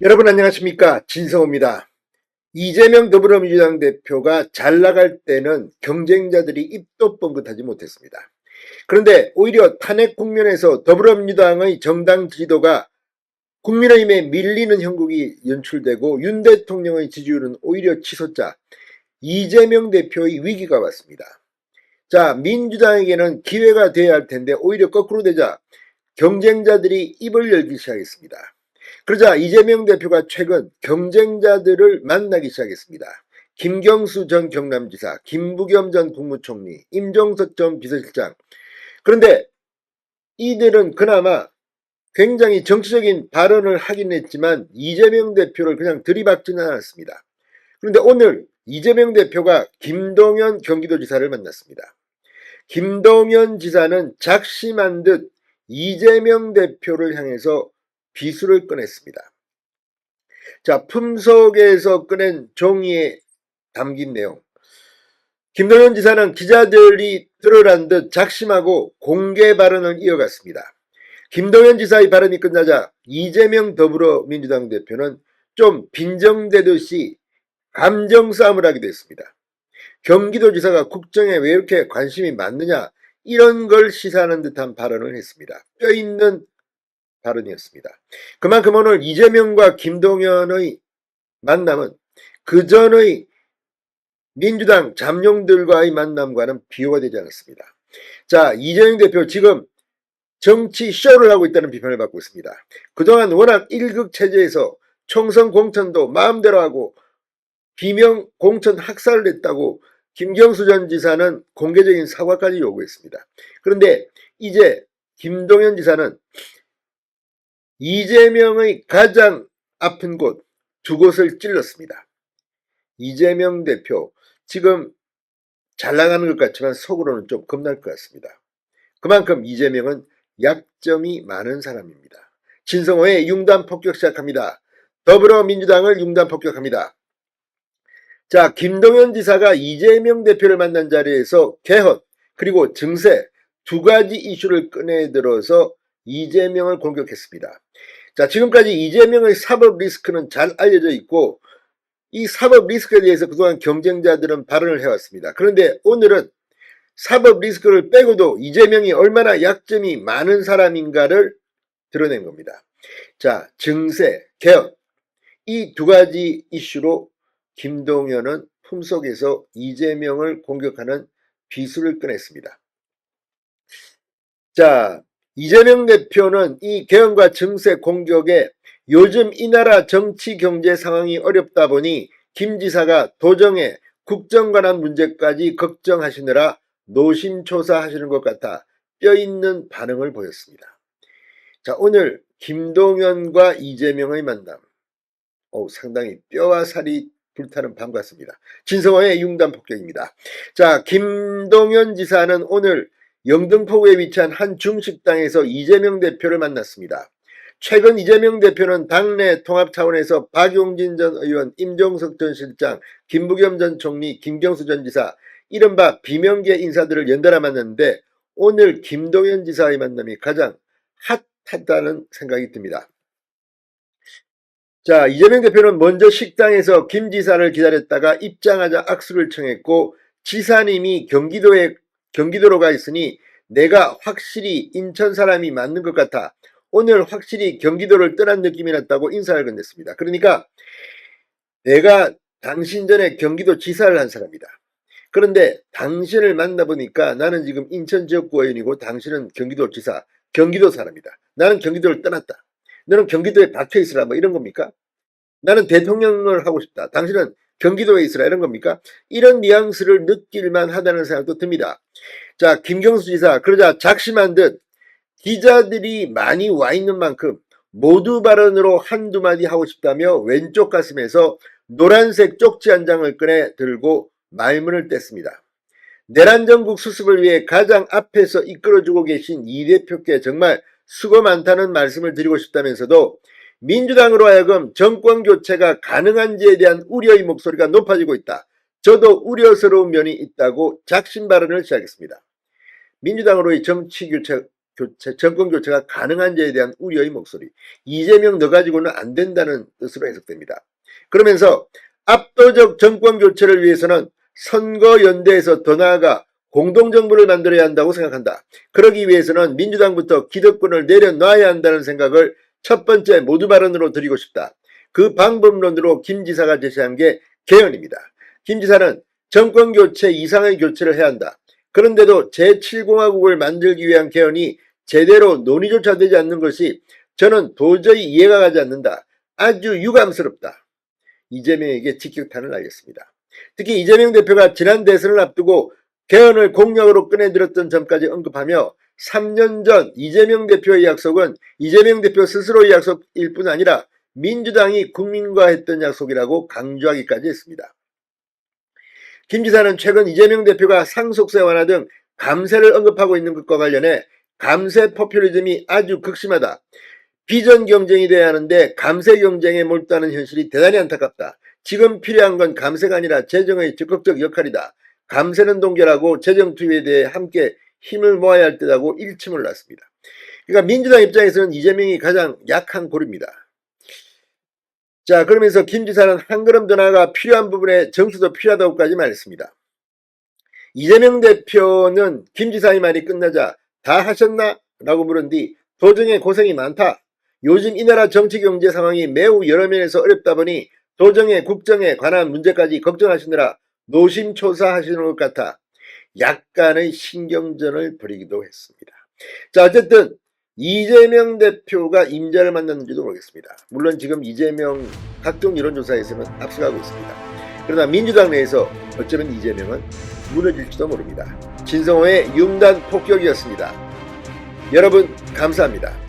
여러분 안녕하십니까, 진성호입니다. 이재명 더불어민주당 대표가 잘 나갈 때는 경쟁자들이 입도 뻥긋하지 못했습니다. 그런데 오히려 탄핵 국면에서 더불어민주당의 정당 지도가 국민의힘에 밀리는 형국이 연출되고 윤 대통령의 지지율은 오히려 치솟자 이재명 대표의 위기가 왔습니다. 자, 민주당에게는 기회가 돼야 할 텐데 오히려 거꾸로 되자 경쟁자들이 입을 열기 시작했습니다. 그러자 이재명 대표가 최근 경쟁자들을 만나기 시작했습니다. 김경수 전 경남지사, 김부겸 전 국무총리, 임종석 전 비서실장. 그런데 이들은 그나마 굉장히 정치적인 발언을 하긴 했지만 이재명 대표를 그냥 들이박지는 않았습니다. 그런데 오늘 이재명 대표가 김동연 경기도지사를 만났습니다. 김동연 지사는 작심한 듯 이재명 대표를 향해서 비수를 꺼냈습니다. 자, 품속에서 꺼낸 종이에 담긴 내용. 김동연 지사는 기자들이 들으란 듯 작심하고 공개 발언을 이어갔습니다. 김동연 지사의 발언이 끝나자 이재명 더불어민주당 대표는 좀 빈정대듯이 감정 싸움을 하게 됐습니다. 경기도지사가 국정에 왜 이렇게 관심이 많느냐, 이런 걸 시사하는 듯한 발언을 했습니다. 뼈있는 발언이었습니다. 그만큼 오늘 이재명과 김동연의 만남은 그 전의 민주당 잠룡들과의 만남과는 비교가 되지 않았습니다. 자, 이재명 대표 지금 정치 쇼를 하고 있다는 비판을 받고 있습니다. 그동안 워낙 일극 체제에서 총선 공천도 마음대로 하고 비명 공천 학살을 했다고 김경수 전 지사는 공개적인 사과까지 요구했습니다. 그런데 이제 김동연 지사는 이재명의 가장 아픈 곳 두 곳을 찔렀습니다. 이재명 대표 지금 잘 나가는 것 같지만 속으로는 좀 겁날 것 같습니다. 그만큼 이재명은 약점이 많은 사람입니다. 진성호의 융단 폭격 시작합니다. 더불어민주당을 융단 폭격합니다. 자, 김동연 지사가 이재명 대표를 만난 자리에서 개헌 그리고 증세 두 가지 이슈를 꺼내들어서 이재명을 공격했습니다. 자, 지금까지 이재명의 사법 리스크는 잘 알려져 있고 이 사법 리스크에 대해서 그동안 경쟁자들은 발언을 해왔습니다. 그런데 오늘은 사법 리스크를 빼고도 이재명이 얼마나 약점이 많은 사람인가를 드러낸 겁니다. 자, 증세, 개헌 이 두 가지 이슈로 김동연은 품속에서 이재명을 공격하는 비수를 꺼냈습니다. 자, 이재명 대표는 이 개헌과 증세 공격에 요즘 이 나라 정치 경제 상황이 어렵다 보니 김 지사가 도정에 국정 관한 문제까지 걱정하시느라 노심초사하시는 것 같아 뼈있는 반응을 보였습니다. 자, 오늘 김동연과 이재명의 만남 상당히 뼈와 살이 불타는 밤 같습니다. 진성호의 융단 폭격입니다. 자, 김동연 지사는 오늘 영등포구에 위치한 한 중식당에서 이재명 대표를 만났습니다. 최근 이재명 대표는 당내 통합 차원에서 박용진 전 의원, 임종석 전 실장, 김부겸 전 총리, 김경수 전 지사, 이른바 비명계 인사들을 연달아 만났는데 오늘 김동연 지사의 만남이 가장 핫하다는 생각이 듭니다. 자, 이재명 대표는 먼저 식당에서 김 지사를 기다렸다가 입장하자 악수를 청했고 지사님이 경기도로 가 있으니 내가 확실히 인천 사람이 맞는 것 같아 오늘 확실히 경기도를 떠난 느낌이 났다고 인사를 건넸습니다. 그러니까 내가 당신 전에 경기도 지사를 한 사람이다. 그런데 당신을 만나보니까 나는 지금 인천 지역구 의원이고 당신은 경기도 지사, 경기도 사람이다. 나는 경기도를 떠났다. 너는 경기도에 박혀있으라 뭐 이런 겁니까? 나는 대통령을 하고 싶다. 당신은 경기도에 있으라 이런 겁니까? 이런 뉘앙스를 느낄만 하다는 생각도 듭니다. 자, 김경수 지사 그러자 작심한 듯 기자들이 많이 와 있는 만큼 모두 발언으로 한두 마디 하고 싶다며 왼쪽 가슴에서 노란색 쪽지 한 장을 꺼내 들고 말문을 뗐습니다. 내란 정국 수습을 위해 가장 앞에서 이끌어주고 계신 이 대표께 정말 수고 많다는 말씀을 드리고 싶다면서도 민주당으로 하여금 정권 교체가 가능한지에 대한 우려의 목소리가 높아지고 있다. 저도 우려스러운 면이 있다고 작심 발언을 시작했습니다. 민주당으로의 정치 교체 정권 교체가 가능한지에 대한 우려의 목소리, 이재명 너 가지고는 안 된다는 뜻으로 해석됩니다. 그러면서 압도적 정권 교체를 위해서는 선거연대에서 더 나아가 공동정부를 만들어야 한다고 생각한다. 그러기 위해서는 민주당부터 기득권을 내려놔야 한다는 생각을 첫 번째 모두 발언으로 드리고 싶다. 그 방법론으로 김 지사가 제시한 게 개헌입니다. 김 지사는 정권 교체 이상의 교체를 해야 한다. 그런데도 제7공화국을 만들기 위한 개헌이 제대로 논의조차 되지 않는 것이 저는 도저히 이해가 가지 않는다. 아주 유감스럽다. 이재명에게 직격탄을 날렸습니다. 특히 이재명 대표가 지난 대선을 앞두고 개헌을 공약으로 꺼내들었던 점까지 언급하며 3년 전 이재명 대표의 약속은 이재명 대표 스스로의 약속일 뿐 아니라 민주당이 국민과 했던 약속이라고 강조하기까지 했습니다. 김 지사는 최근 이재명 대표가 상속세 완화 등 감세를 언급하고 있는 것과 관련해 감세 포퓰리즘이 아주 극심하다. 비전 경쟁이 돼야 하는데 감세 경쟁에 몰두하는 현실이 대단히 안타깝다. 지금 필요한 건 감세가 아니라 재정의 적극적 역할이다. 감세는 동결하고 재정 투입에 대해 함께 힘을 모아야 할 때라고 일침을 놨습니다. 그러니까 민주당 입장에서는 이재명이 가장 약한 고리입니다. 자, 그러면서 김 지사는 한 걸음 더 나아가 필요한 부분에 정수도 필요하다고까지 말했습니다. 이재명 대표는 김 지사의 말이 끝나자 다 하셨나? 라고 물은 뒤 도정에 고생이 많다. 요즘 이 나라 정치 경제 상황이 매우 여러 면에서 어렵다 보니 도정의 국정에 관한 문제까지 걱정하시느라 노심초사하시는 것 같아 약간의 신경전을 벌이기도 했습니다. 자, 어쨌든 이재명 대표가 임자를 만났는지도 모르겠습니다. 물론 지금 이재명 각종 여론조사에서는 앞서가고 있습니다. 그러나 민주당 내에서 어쩌면 이재명은 무너질지도 모릅니다. 진성호의 융단 폭격이었습니다. 여러분 감사합니다.